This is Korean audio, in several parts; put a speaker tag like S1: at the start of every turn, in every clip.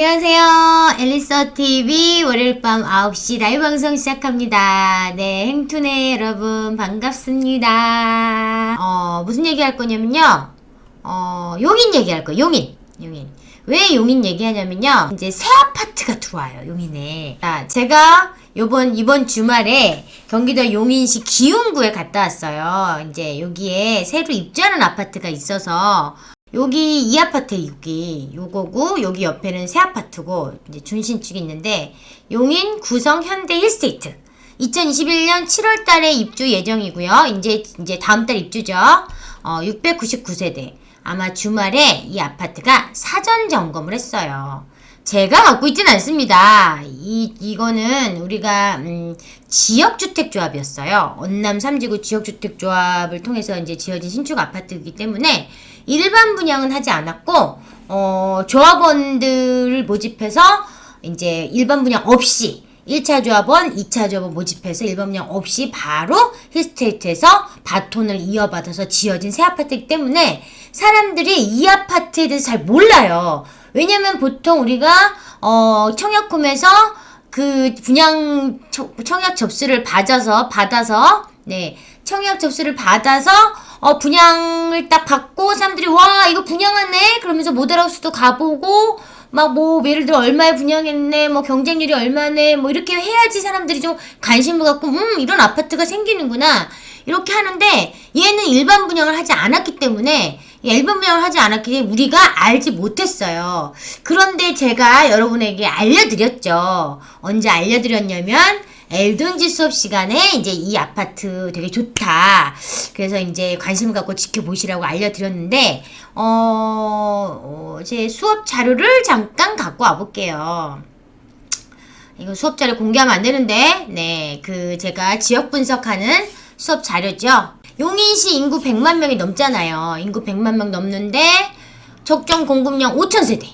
S1: 안녕하세요. 앨리서TV 월요일 밤 9시 라이브 방송 시작합니다. 네, 행투네 여러분 반갑습니다. 무슨 얘기 할 거냐면요. 용인 얘기할 거예요. 용인. 왜 용인 얘기하냐면요. 이제 새 아파트가 들어와요. 용인에. 자, 제가 이번 주말에 경기도 용인시 기흥구에 갔다 왔어요. 이제 여기에 새로 입주하는 아파트가 있어서 여기 이 아파트 요거고 여기 옆에는 새 아파트고 이제 준신축이 있는데 용인 구성 현대 힐스테이트 2021년 7월 달에 입주 예정이고요. 이제 다음 달 입주죠. 699세대. 아마 주말에 이 아파트가 사전 점검을 했어요. 제가 갖고 있진 않습니다. 이거는 우리가 지역주택조합이었어요. 언남 3지구 지역주택조합을 통해서 이제 지어진 신축 아파트이기 때문에 일반 분양은 하지 않았고 조합원들을 모집해서 이제 일반 분양 없이 1차 조합원, 2차 조합원 모집해서 일반 분양 없이 바로 힐스테이트에서 바톤을 이어받아서 지어진 새 아파트이기 때문에 사람들이 이 아파트에 대해서 잘 몰라요. 왜냐면 보통 우리가 청약홈에서 그 분양 청약 접수를 받아서 청약 접수를 받아서 분양을 딱 받고 사람들이 와 이거 분양하네 그러면서 모델하우스도 가보고 막 뭐 예를 들어 얼마에 분양했네 뭐 경쟁률이 얼마네 뭐 이렇게 해야지 사람들이 좀 관심을 갖고 이런 아파트가 생기는구나 이렇게 하는데 얘는 일반 분양을 하지 않았기 때문에 우리가 알지 못했어요. 그런데 제가 여러분에게 알려드렸죠. 언제 알려드렸냐면 엘든지 수업 시간에 이제 이 아파트 되게 좋다. 그래서 이제 관심 갖고 지켜보시라고 알려드렸는데 제 수업 자료를 잠깐 갖고 와볼게요. 이거 수업 자료 공개하면 안 되는데 제가 지역 분석하는 수업 자료죠. 용인시 인구 100만 명이 넘잖아요. 인구 100만 명 넘는데 적정 공급량 5,000세대.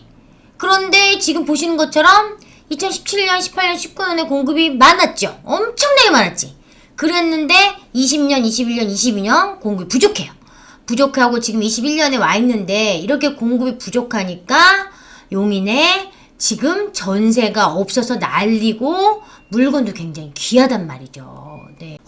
S1: 그런데 지금 보시는 것처럼 2017년, 18년, 19년에 공급이 많았죠. 엄청나게 많았지. 그랬는데 20년, 21년, 22년 공급이 부족해요. 부족하고 지금 21년에 와 있는데 이렇게 공급이 부족하니까 용인에 지금 전세가 없어서 난리고 물건도 굉장히 귀하단 말이죠. 네.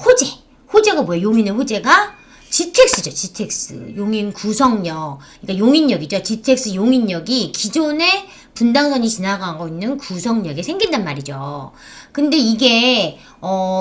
S1: 호재가 뭐예요? 용인의 호재가 GTX죠. GTX. 용인 구성역. 그러니까 용인역이죠. GTX 용인역이 기존에 분당선이 지나가고 있는 구성역에 생긴단 말이죠. 근데 이게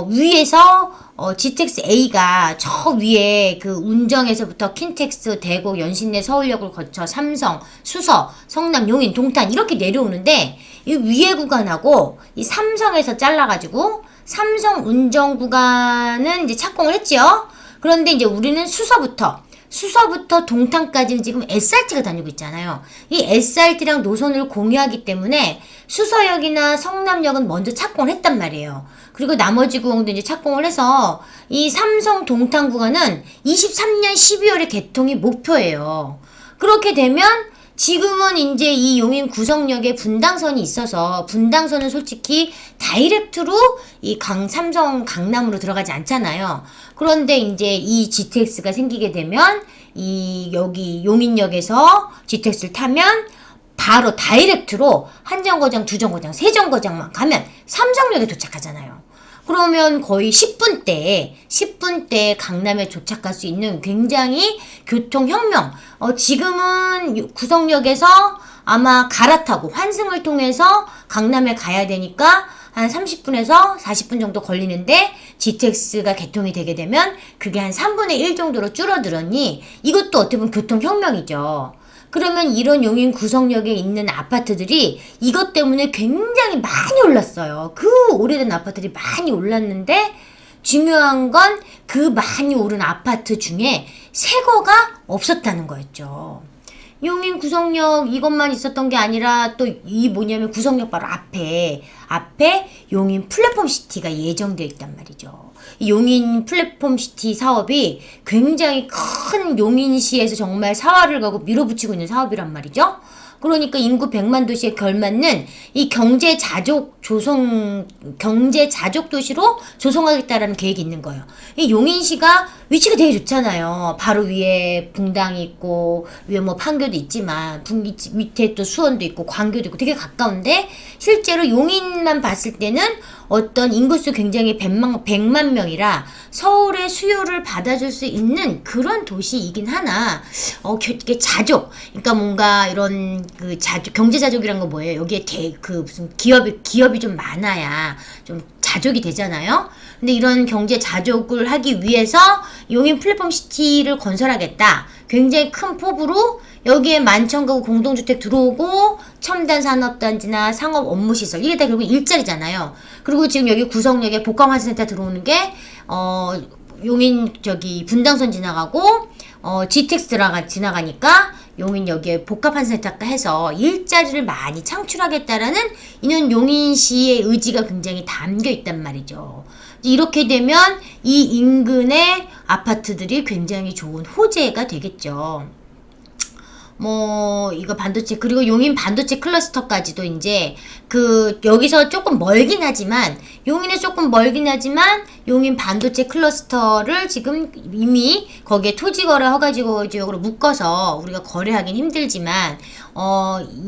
S1: 위에서 GTX A가 저 위에 그 운정에서부터 킨텍스, 대구, 연신내, 서울역을 거쳐 삼성, 수서, 성남, 용인, 동탄 이렇게 내려오는데 이 위에 구간하고 이 삼성에서 잘라가지고 삼성 운정 구간은 이제 착공을 했지요. 그런데 이제 우리는 수서부터 동탄까지는 지금 SRT가 다니고 있잖아요. 이 SRT랑 노선을 공유하기 때문에 수서역이나 성남역은 먼저 착공을 했단 말이에요. 그리고 나머지 구간도 이제 착공을 해서 이 삼성 동탄 구간은 23년 12월에 개통이 목표예요. 그렇게 되면 지금은 이제 이 용인 구성역에 분당선이 있어서 분당선은 솔직히 다이렉트로 이 삼성 강남으로 들어가지 않잖아요. 그런데 이제 이 GTX가 생기게 되면 여기 용인역에서 GTX를 타면 바로 다이렉트로 한 정거장, 두 정거장, 세 정거장만 가면 삼성역에 도착하잖아요. 그러면 거의 10분대 강남에 도착할 수 있는 굉장히 교통혁명. 지금은 구성역에서 아마 갈아타고 환승을 통해서 강남에 가야 되니까 한 30분에서 40분 정도 걸리는데 GTX가 개통이 되게 되면 그게 한 3분의 1 정도로 줄어들었니 이것도 어떻게 보면 교통혁명이죠. 그러면 이런 용인 구성역에 있는 아파트들이 이것 때문에 굉장히 많이 올랐어요. 그 오래된 아파트들이 많이 올랐는데 중요한 건 그 많이 오른 아파트 중에 새 거가 없었다는 거였죠. 용인 구성역 이것만 있었던 게 아니라 또 이 뭐냐면 구성역 바로 앞에 용인 플랫폼시티가 예정되어 있단 말이죠. 이 용인 플랫폼시티 사업이 굉장히 큰 용인시에서 정말 사활을 걸고 밀어붙이고 있는 사업이란 말이죠. 그러니까 인구 100만 도시에 걸맞는 이 경제 자족 도시로 조성하겠다라는 계획이 있는 거예요. 이 용인시가 위치가 되게 좋잖아요. 바로 위에 붕당이 있고, 위에 뭐 판교도 있지만, 밑에 또 수원도 있고, 광교도 있고, 되게 가까운데, 실제로 용인만 봤을 때는 어떤 인구수 굉장히 100만 명이라 서울의 수요를 받아줄 수 있는 그런 도시이긴 하나, 이게 자족, 그러니까 뭔가 이런 그 경제 자족이란 건 뭐예요? 여기에 무슨 기업이 좀 많아야 좀 자족이 되잖아요? 근데 이런 경제 자족을 하기 위해서 용인 플랫폼 시티를 건설하겠다. 굉장히 큰 폭으로 여기에 11,000가구 공동주택 들어오고 첨단 산업단지나 상업 업무시설 이게 다 결국 일자리잖아요. 그리고 지금 여기 구성역에 복합환센터 들어오는 게 용인 분당선 지나가고 GTX 지나가니까 용인 여기에 복합환센터가 해서 일자리를 많이 창출하겠다라는 이는 용인시의 의지가 굉장히 담겨 있단 말이죠. 이렇게 되면 이 인근의 아파트들이 굉장히 좋은 호재가 되겠죠. 이거 반도체, 그리고 용인 반도체 클러스터까지도 이제, 여기서 조금 멀긴 하지만, 용인 반도체 클러스터를 지금 이미 거기에 토지거래 허가지구 지역으로 묶어서 우리가 거래하긴 힘들지만,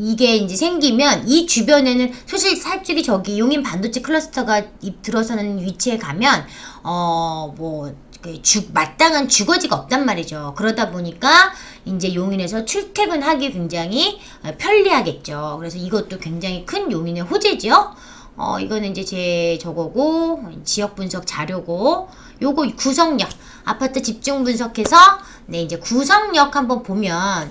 S1: 이게 이제 생기면 이 주변에는 사실 살짝이 용인 반도체 클러스터가 들어서는 위치에 가면, 마땅한 주거지가 없단 말이죠. 그러다 보니까 이제 용인에서 출퇴근하기 굉장히 편리하겠죠. 그래서 이것도 굉장히 큰 용인의 호재죠. 이거는 이제 제 저거고 지역 분석 자료고 요거 구성력 아파트 집중 분석해서 이제 구성력 한번 보면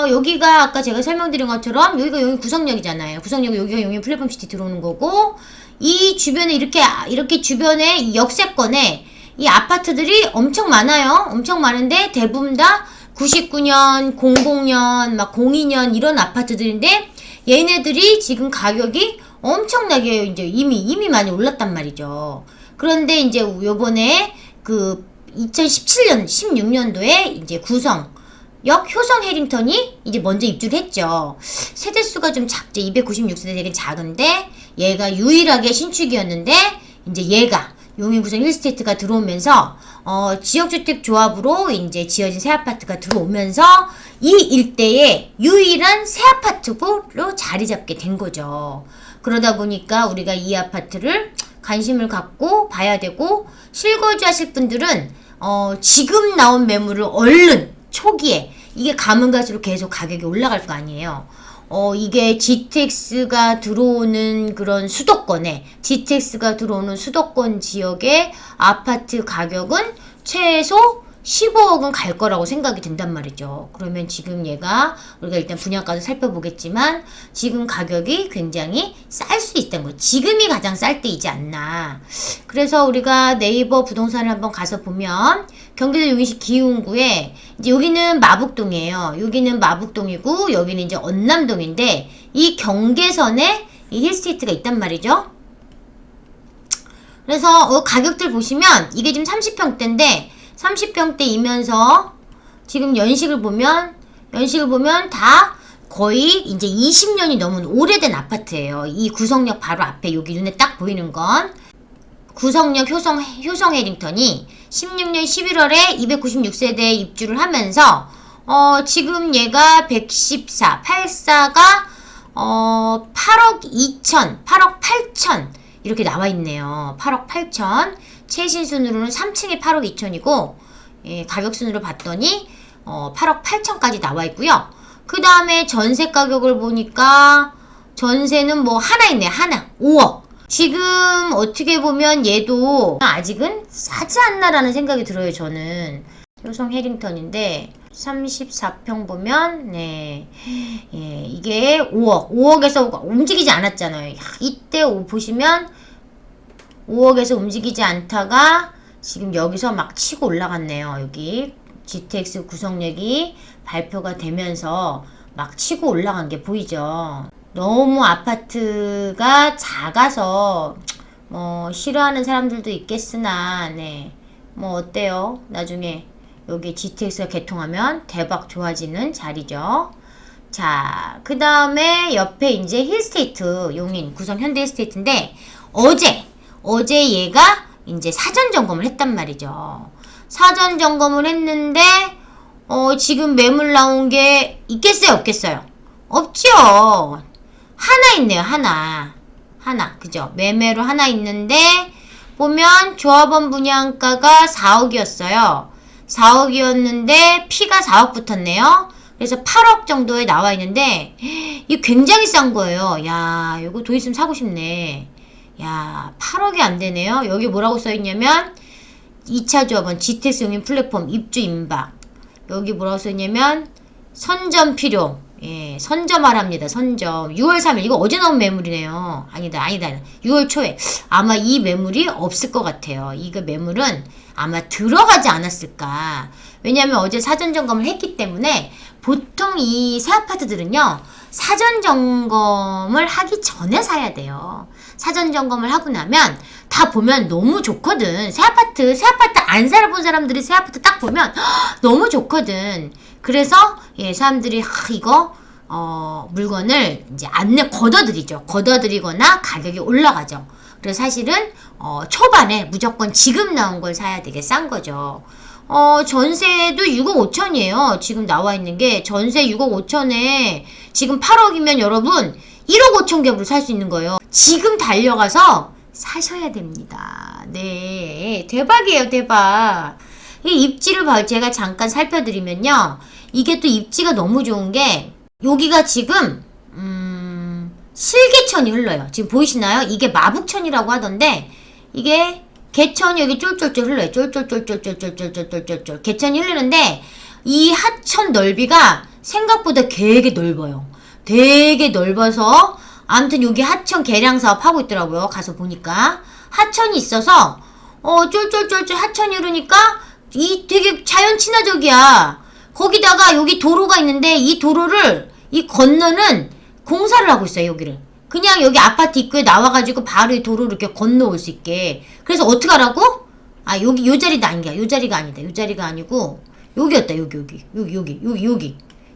S1: 여기가 아까 제가 설명드린 것처럼 여기가 용인 구성역이잖아요. 여기가 용인 플랫폼시티 들어오는 거고 이 주변에 이렇게 주변에 이 역세권에 이 아파트들이 엄청 많아요. 엄청 많은데 대부분 다 99년, 00년, 02년 이런 아파트들인데 얘네들이 지금 가격이 엄청나게 이제 이미 많이 올랐단 말이죠. 그런데 이제 요번에 2017년, 16년도에 이제 구성역 효성 해링턴이 이제 먼저 입주를 했죠. 세대수가 좀 작죠. 296세대 되게 작은데 얘가 유일하게 신축이었는데 이제 얘가 용인 구성 힐스테이트가 들어오면서 지역주택 조합으로 이제 지어진 새 아파트가 들어오면서 이 일대에 유일한 새 아파트로 자리 잡게 된 거죠. 그러다 보니까 우리가 이 아파트를 관심을 갖고 봐야 되고 실거주 하실 분들은 지금 나온 매물을 얼른 초기에 이게 가면 갈수록 계속 가격이 올라갈 거 아니에요. 이게 GTX가 들어오는 그런 GTX가 들어오는 수도권 지역의 아파트 가격은 최소 15억은 갈 거라고 생각이 된단 말이죠. 그러면 지금 우리가 일단 분양가도 살펴보겠지만, 지금 가격이 굉장히 쌀 수 있다는 거예요. 지금이 가장 쌀 때이지 않나. 그래서 우리가 네이버 부동산을 한번 가서 보면, 경기도 용인시 기흥구에, 이제 여기는 마북동이에요. 여기는 마북동이고, 여기는 이제 언남동인데, 이 경계선에 이 힐스테이트가 있단 말이죠. 그래서 가격들 보시면, 이게 지금 30평대인데, 30평대이면서 지금 연식을 보면 다 거의 이제 20년이 넘은 오래된 아파트예요. 이 구성역 바로 앞에 여기 눈에 딱 보이는 건 구성역 효성 해링턴이 16년 11월에 296세대에 입주를 하면서 지금 얘가 84가 8억 8천 이렇게 나와 있네요. 8억 8천. 최신 순으로는 3층이 8억 2천이고 가격 순으로 봤더니 8억 8천까지 나와 있고요. 그 다음에 전세 가격을 보니까 전세는 뭐 하나 있네. 하나 5억. 지금 어떻게 보면 얘도 아직은 싸지 않나라는 생각이 들어요. 저는 효성 해링턴인데 34평 보면 이게 5억에서 움직이지 않았잖아요. 이때 보시면 5억에서 움직이지 않다가 지금 여기서 막 치고 올라갔네요. 여기 GTX 구성력이 발표가 되면서 막 치고 올라간 게 보이죠. 너무 아파트가 작아서 싫어하는 사람들도 있겠으나 뭐 어때요? 나중에 여기 GTX가 개통하면 대박 좋아지는 자리죠. 자, 그 다음에 옆에 이제 힐스테이트, 용인, 구성 현대 힐스테이트인데, 어제 얘가 이제 사전 점검을 했단 말이죠. 사전 점검을 했는데, 지금 매물 나온 게 있겠어요, 없겠어요? 없죠. 하나 있네요, 하나. 그죠? 매매로 하나 있는데, 보면 조합원 분양가가 4억이었어요. 4억이었는데, 피가 4억 붙었네요. 그래서 8억 정도에 나와 있는데, 이거 굉장히 싼 거예요. 야, 이거 돈 있으면 사고 싶네. 야, 8억이 안 되네요. 여기 뭐라고 써있냐면, 2차 조합원, GTX 용인 플랫폼, 입주 임박. 여기 뭐라고 써있냐면, 선점 필요. 예, 선점하랍니다. 선점. 6월 3일. 이거 어제 나온 매물이네요. 아니다. 6월 초에. 아마 이 매물이 없을 것 같아요. 이거 매물은 아마 들어가지 않았을까. 왜냐면 어제 사전 점검을 했기 때문에 보통 이 새 아파트들은요, 사전 점검을 하기 전에 사야 돼요. 사전 점검을 하고 나면 다 보면 너무 좋거든. 새 아파트 안 살아본 사람들이 새 아파트 딱 보면 너무 좋거든. 그래서 예, 사람들이 이거 물건을 이제 걷어들이죠. 걷어들이거나 가격이 올라가죠. 그래서 사실은 초반에 무조건 지금 나온 걸 사야 되게 싼 거죠. 전세도 6억 5천이에요. 지금 나와 있는 게 전세 6억 5천에 지금 8억이면 여러분 1억 5천 ገብ으로 살 수 있는 거예요. 지금 달려가서 사셔야 됩니다. 네, 대박이에요, 대박. 이 입지를 제가 잠깐 살펴드리면요, 이게 또 입지가 너무 좋은 게 여기가 지금 실개천이 흘러요. 지금 보이시나요? 이게 마북천이라고 하던데 이게 개천이 여기 쫄쫄쫄 흘러요. 쫄쫄쫄쫄쫄쫄쫄쫄쫄쫄 개천이 흐르는데 이 하천 넓이가 생각보다 되게 넓어요. 되게 넓어서 아무튼 여기 하천 개량 사업 하고 있더라고요. 가서 보니까 하천이 있어서 쫄쫄쫄쫄 하천이 흐르니까 이 되게 자연 친화적이야. 거기다가 여기 도로가 있는데 이 도로를 이 건너는 공사를 하고 있어요. 여기를 그냥 여기 아파트 입구에 나와가지고 바로 이 도로를 이렇게 건너올 수 있게. 그래서 어떻게 하라고? 아, 여기 요 자리도 아닌가? 요 자리가 아니다. 요 자리가 아니고 여기였다.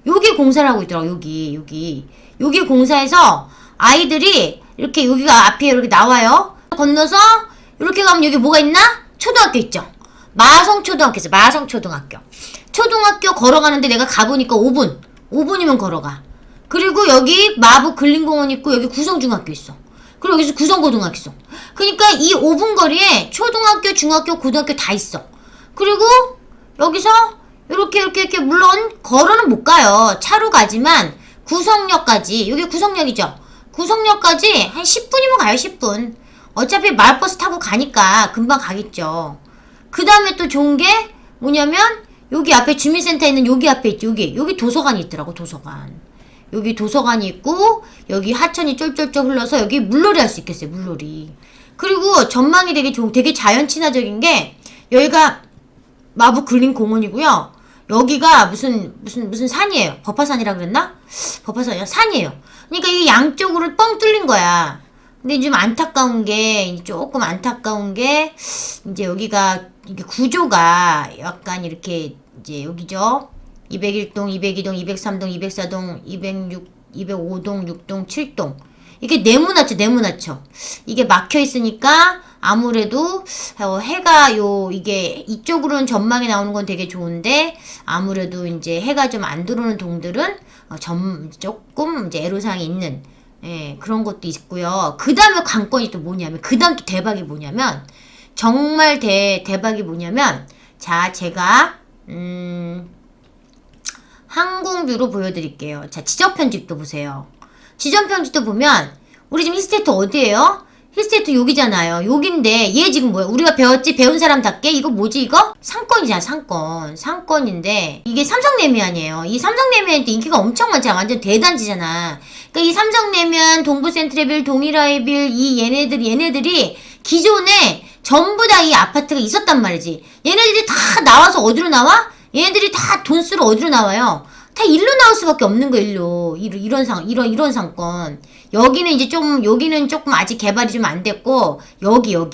S1: 여기 공사를 하고 있더라고. 여기 공사해서 아이들이 이렇게 여기가 앞에 이렇게 나와요. 건너서 이렇게 가면 여기 뭐가 있나? 초등학교 있죠. 마성초등학교 있어. 마성초등학교. 초등학교 걸어가는데 내가 가보니까 5분이면 걸어가. 그리고 여기 마북 근린공원 있고 여기 구성중학교 있어. 그리고 여기서 구성고등학교 있어. 그러니까 이 5분 거리에 초등학교, 중학교, 고등학교 다 있어. 그리고 여기서 이렇게 물론 걸어는 못 가요. 차로 가지만 구성역까지, 여기 구성역이죠. 구성역까지 한 10분이면 가요. 10분. 어차피 마을버스 타고 가니까 금방 가겠죠. 그 다음에 또 좋은 게 뭐냐면 여기 앞에 주민센터 있는 여기 앞에 있죠. 여기 도서관이 있더라고. 도서관. 여기 도서관이 있고 여기 하천이 쫄쫄쫄 흘러서 여기 물놀이 할 수 있겠어요. 물놀이. 그리고 전망이 되게 좋은, 되게 자연 친화적인 게 여기가 마북 근린 공원이고요. 여기가 무슨 산이에요. 법화산이라 그랬나? 법화산이야. 산이에요. 그러니까 이 양쪽으로 뻥 뚫린 거야. 근데 좀 조금 안타까운 게 이제 여기가 이게 구조가 약간 이렇게 이제 여기죠. 201동, 202동, 203동, 204동, 206, 205동, 6동, 7동. 이게 네모나죠. 이게 막혀 있으니까 아무래도 해가 이게 이쪽으로는 전망이 나오는 건 되게 좋은데 아무래도 이제 해가 좀 안 들어오는 동들은 조금 이제 애로사항이 있는, 예, 그런 것도 있고요. 그 다음에 관건이 또 뭐냐면, 그 다음 또 대박이 뭐냐면, 정말 대박이 뭐냐면, 자, 제가 항공뷰로 보여드릴게요. 자, 지적편집도 보세요. 지적편집도 보면 우리 지금 힐스테이트 어디예요? 힐스테이트 여기잖아요. 여긴데 얘 지금 뭐야? 우리가 배운 사람답게 이거 뭐지 이거? 상권이잖아. 상권인데 이게 삼성레미안이에요. 이 삼성레미안도 인기가 엄청 많잖아. 완전 대단지잖아. 그러니까 이 삼성레미안, 동부센트레빌, 동일아이빌 이 얘네들이 기존에 전부 다 이 아파트가 있었단 말이지. 얘네들이 다 나와서 어디로 나와? 얘네들이 다 돈 쓰러 어디로 나와요? 다 일로 나올 수밖에 없는 거예요. 이런 상권. 여기는 조금 아직 개발이 좀 안 됐고, 여기. 요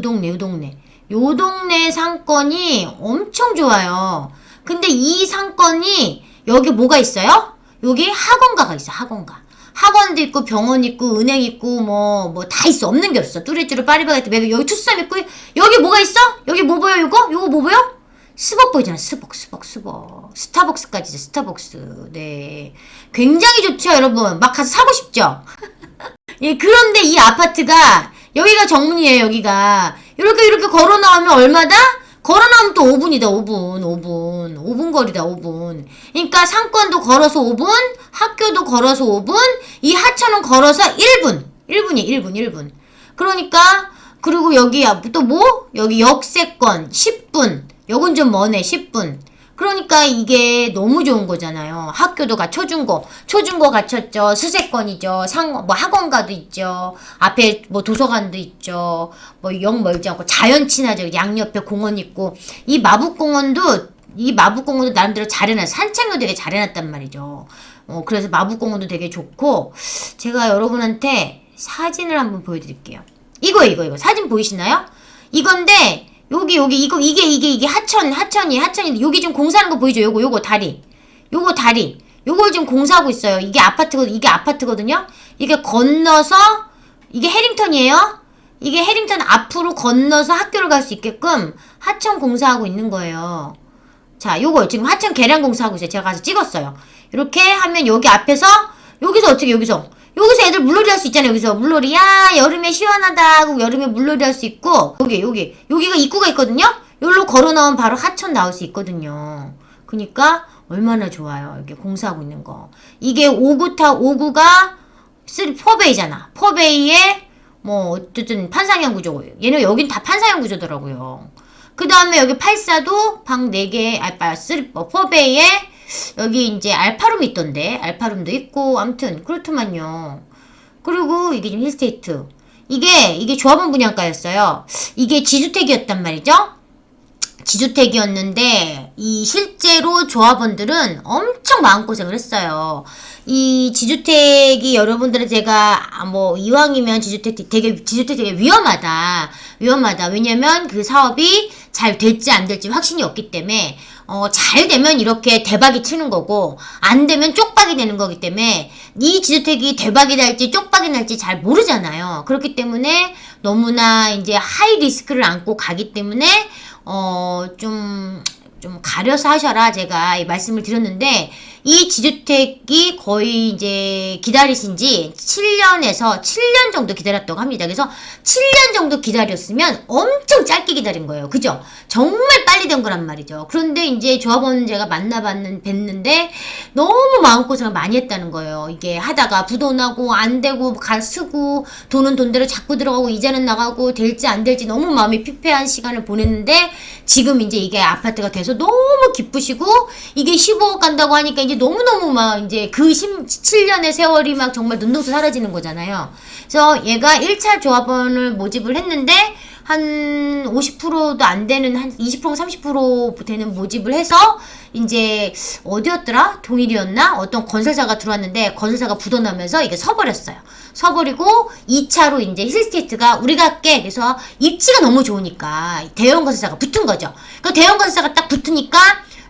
S1: 동네. 요 동네 상권이 엄청 좋아요. 근데 이 상권이 여기 뭐가 있어요? 여기 학원가가 있어, 학원가. 학원도 있고, 병원 있고, 은행 있고, 뭐 다 있어. 없는 게 없어. 뚜레쥬르, 파리바게뜨, 매도 여기 투썸 있고, 여기 뭐가 있어? 여기 뭐 보여, 요거? 요거 뭐 보여? 스벅 보이잖아, 스벅. 스타벅스까지 있어, 스타벅스. 네. 굉장히 좋죠, 여러분. 막 가서 사고 싶죠? 예, 그런데 이 아파트가, 여기가 정문이에요, 여기가. 이렇게 걸어 나오면 얼마다? 걸어 나오면 또 5분이다, 5분 거리다, 5분. 그러니까 상권도 걸어서 5분, 학교도 걸어서 5분, 이 하천은 걸어서 1분. 1분. 그러니까, 그리고 여기 또 뭐? 여기 역세권 10분. 요건 좀 머네, 10분. 그러니까 이게 너무 좋은 거잖아요. 학교도 초중고 갖췄죠. 수세권이죠. 학원가도 있죠. 앞에 뭐 도서관도 있죠. 뭐 영 멀지 않고 자연 친화적 양옆에 공원 있고 이 마북공원도 나름대로 잘해놨어. 산책로 되게 잘해놨단 말이죠. 그래서 마북공원도 되게 좋고 제가 여러분한테 사진을 한번 보여드릴게요. 이거 사진 보이시나요? 이건데 이게 하천이 여기 지금 공사하는 거 보이죠? 요거 다리 요걸 지금 공사하고 있어요. 이게 아파트거든요. 이게 건너서 이게 해링턴이에요. 이게 해링턴 앞으로 건너서 학교를 갈 수 있게끔 하천 공사하고 있는 거예요. 자, 요거 지금 하천 개량 공사하고 있어요. 제가 가서 찍었어요. 이렇게 하면 여기 앞에서 여기서 애들 물놀이 할 수 있잖아요. 여기서 물놀이. 야, 여름에 시원하다 하고 여름에 물놀이 할 수 있고 여기가 입구가 있거든요. 여기로 걸어 나오면 바로 하천 나올 수 있거든요. 그러니까 얼마나 좋아요. 이게 공사하고 있는 거. 이게 5구가 4베이잖아. 4베이에 뭐 어쨌든 판상형 구조고. 얘는 여긴 다 판상형 구조더라고요. 그 다음에 여기 84도 방 4개, 4베이에 여기 이제 알파룸이 있던데. 알파룸도 있고 아무튼 그렇더만요. 그리고 이게 지금 힐스테이트. 이게 조합원 분양가였어요. 이게 지주택이었단 말이죠. 지주택이었는데 이 실제로 조합원들은 엄청 마음고생을 했어요. 이 지주택이 여러분들은 제가 뭐 이왕이면 지주택 되게 위험하다. 왜냐면 그 사업이 잘 될지 안 될지 확신이 없기 때문에 잘 되면 이렇게 대박이 치는 거고 안 되면 쪽박이 되는 거기 때문에 이 지주택이 대박이 날지 쪽박이 날지 잘 모르잖아요. 그렇기 때문에 너무나 이제 하이 리스크를 안고 가기 때문에 좀 가려서 하셔라 제가 이 말씀을 드렸는데 이 지주택이 거의 이제 기다리신 지 7년 정도 기다렸다고 합니다. 그래서 7년 정도 기다렸으면 엄청 짧게 기다린 거예요. 그죠? 정말 빨리 된 거란 말이죠. 그런데 이제 조합원 제가 뵀는데 너무 마음고생을 많이 했다는 거예요. 이게 하다가 부도나고 안 되고 쓰고 돈은 돈대로 자꾸 들어가고 이자는 나가고 될지 안 될지 너무 마음이 피폐한 시간을 보냈는데 지금 이제 이게 아파트가 돼서 너무 기쁘시고 이게 15억 간다고 하니까 이제 너무너무 막 이제 그 17년의 세월이 막 정말 눈동자 사라지는 거잖아요. 그래서 얘가 1차 조합원을 모집을 했는데 한 50%도 안 되는 한 20% 30% 되는 모집을 해서 이제 어디였더라? 동일이었나? 어떤 건설사가 들어왔는데 건설사가 부도나면서 이게 서버렸어요. 서버리고 2차로 이제 힐스테이트가 우리가 할게. 그래서 입지가 너무 좋으니까 대형 건설사가 붙은 거죠. 그 대형 건설사가 딱 붙으니까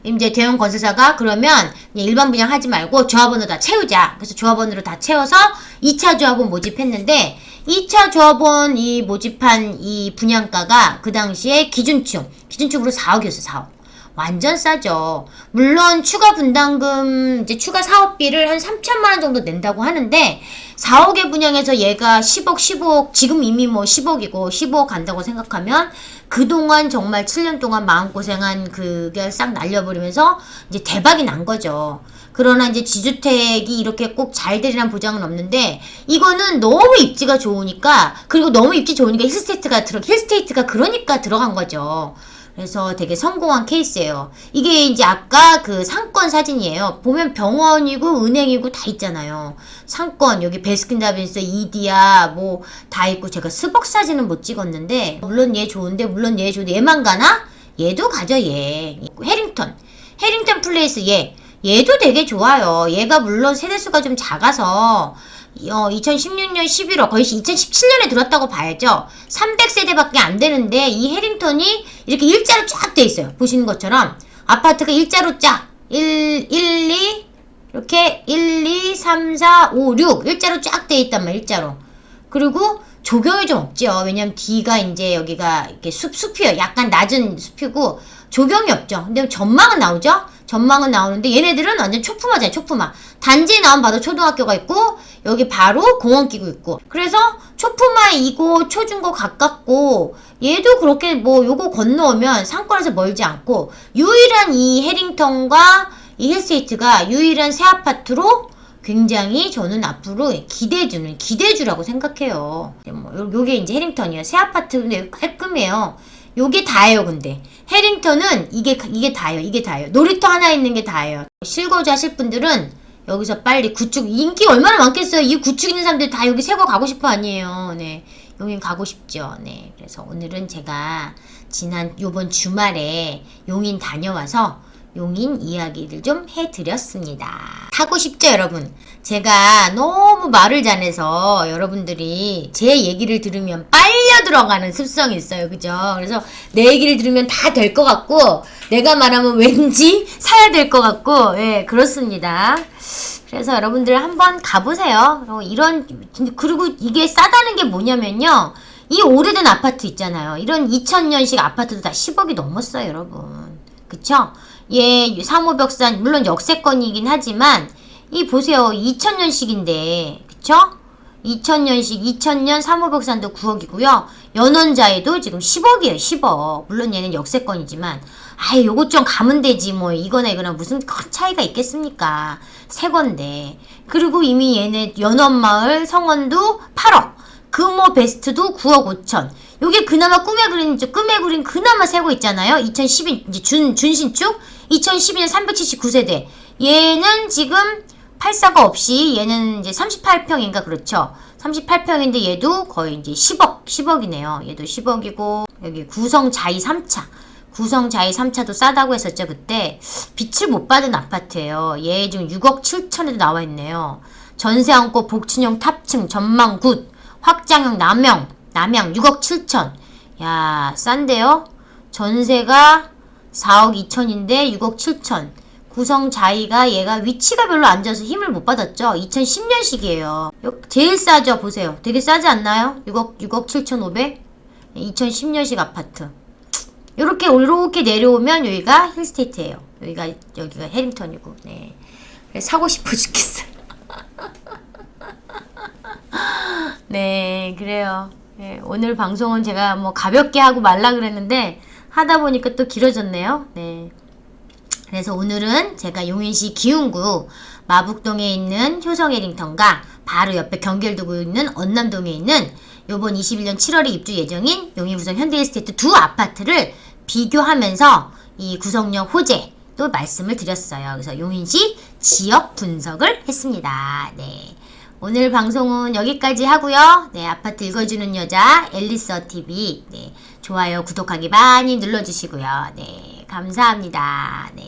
S1: 이제 대형 건설사가 그러면 일반 분양 하지 말고 조합원으로 다 채우자. 그래서 조합원으로 다 채워서 2차 조합원 모집했는데 2차 조합원 이 모집한 이 분양가가 그 당시에 기준축으로 4억이었어요. 4억. 완전 싸죠. 물론 추가 분담금 이제 추가 사업비를 한 3천만 원 정도 낸다고 하는데 4억에 분양해서 얘가 10억 지금 이미 뭐 10억이고 15억 간다고 생각하면 그동안 정말 7년 동안 마음고생한 그게 싹 날려버리면서 이제 대박이 난 거죠. 그러나 이제 지주택이 이렇게 꼭 잘 되리란 보장은 없는데 이거는 너무 입지가 좋으니까 그리고 너무 입지 좋으니까 힐스테이트가 그러니까 들어간 거죠. 그래서 되게 성공한 케이스예요. 이게 이제 아까 그 상권 사진이에요. 보면 병원이고 은행이고 다 있잖아요. 상권 여기 베스킨라빈스, 이디야 뭐 다 있고 제가 스벅 사진은 못 찍었는데 물론 얘 좋은데 얘만 가나? 얘도 가죠 얘. 해링턴 플레이스 얘도 되게 좋아요. 얘가 물론 세대수가 좀 작아서 2016년 11월 거의 2017년에 들었다고 봐야죠. 300세대밖에 안 되는데 이 해링턴이 이렇게 일자로 쫙 돼 있어요. 보시는 것처럼 아파트가 일자로 쫙 1, 2 이렇게 1, 2, 3, 4, 5, 6 일자로 쫙 돼 있단 말이야. 일자로. 그리고 조경이 좀 없죠. 왜냐면 D가 이제 여기가 이렇게 숲이에요. 약간 낮은 숲이고 조경이 없죠. 근데 전망은 나오죠. 전망은 나오는데 얘네들은 완전 초품화잖아요. 초품화. 단지에 나오면 봐도 초등학교가 있고 여기 바로 공원 끼고 있고 그래서 초품화이고 초중고 가깝고 얘도 그렇게 뭐 요거 건너오면 상권에서 멀지 않고 유일한 이 해링턴과 이 힐스테이트가 유일한 새 아파트로 굉장히 저는 앞으로 기대주라고 생각해요. 뭐 요게 이제 해링턴이에요. 새 아파트인데 깔끔해요. 요게 다예요. 근데 해링턴은 이게 다예요. 이게 다예요. 놀이터 하나 있는 게 다예요. 실거주 하실 분들은 여기서 빨리 구축 인기 얼마나 많겠어요. 이 구축 있는 사람들이 다 여기 새거 가고 싶어 아니에요. 네, 용인 가고 싶죠. 네, 그래서 오늘은 제가 요번 주말에 용인 다녀와서 용인 이야기를 좀 해드렸습니다. 하고 싶죠, 여러분? 제가 너무 말을 잘해서 여러분들이 제 얘기를 들으면 빨려 들어가는 습성이 있어요. 그죠? 그래서 내 얘기를 들으면 다 될 것 같고 내가 말하면 왠지 사야 될 것 같고 예, 그렇습니다. 그래서 여러분들 한번 가보세요. 그리고 이게 싸다는 게 뭐냐면요. 이 오래된 아파트 있잖아요. 이런 2000년식 아파트도 다 10억이 넘었어요, 여러분. 그쵸? 예, 3호 벽산 물론 역세권이긴 하지만 이 보세요. 2000년식인데 그쵸? 2000년식 2000년 3호 벽산도 9억이고요. 연원자에도 지금 10억이에요. 10억. 물론 얘는 역세권이지만 아이 요것 좀 가면 되지 뭐 이거나 무슨 큰 차이가 있겠습니까? 새 건데. 그리고 이미 얘네 연원마을 성원도 8억. 금호 베스트도 9억 5천. 요게 그나마 꿈에 그린 그나마 새고 있잖아요. 2012 이제 준신축 2012년 379세대. 얘는 지금 84가 없이 얘는 이제 38평인가 그렇죠. 38평인데 얘도 거의 이제 10억이네요. 얘도 10억이고 여기 구성자이 3차. 구성자이 3차도 싸다고 했었죠. 그때 빛을 못 받은 아파트예요. 얘 지금 6억 7천에도 나와 있네요. 전세 안고 복층형 탑층 전망 굿. 확장형 남양 6억 7천. 야, 싼데요? 전세가 4억 2천인데 6억 7천. 구성 자이가 얘가 위치가 별로 안 좋아서 힘을 못 받았죠. 2010년식이에요. 제일 싸죠. 보세요. 되게 싸지 않나요? 6억 7천5백. 2010년식 아파트. 이렇게 내려오면 여기가 힐스테이트예요. 여기가 해링턴이고. 네. 사고 싶어 죽겠어요. 네, 그래요. 네, 오늘 방송은 제가 뭐 가볍게 하고 말라 그랬는데 하다 보니까 또 길어졌네요. 네. 그래서 오늘은 제가 용인시 기흥구 마북동에 있는 효성 해링턴과 바로 옆에 경계를 두고 있는 언남동에 있는 요번 21년 7월에 입주 예정인 용인구성 현대에스테이트 두 아파트를 비교하면서 이 구성력 호재 또 말씀을 드렸어요. 그래서 용인시 지역 분석을 했습니다. 네. 오늘 방송은 여기까지 하고요. 네, 아파트 읽어주는 여자 앨리서TV 네, 좋아요, 구독하기 많이 눌러주시고요. 네, 감사합니다. 네.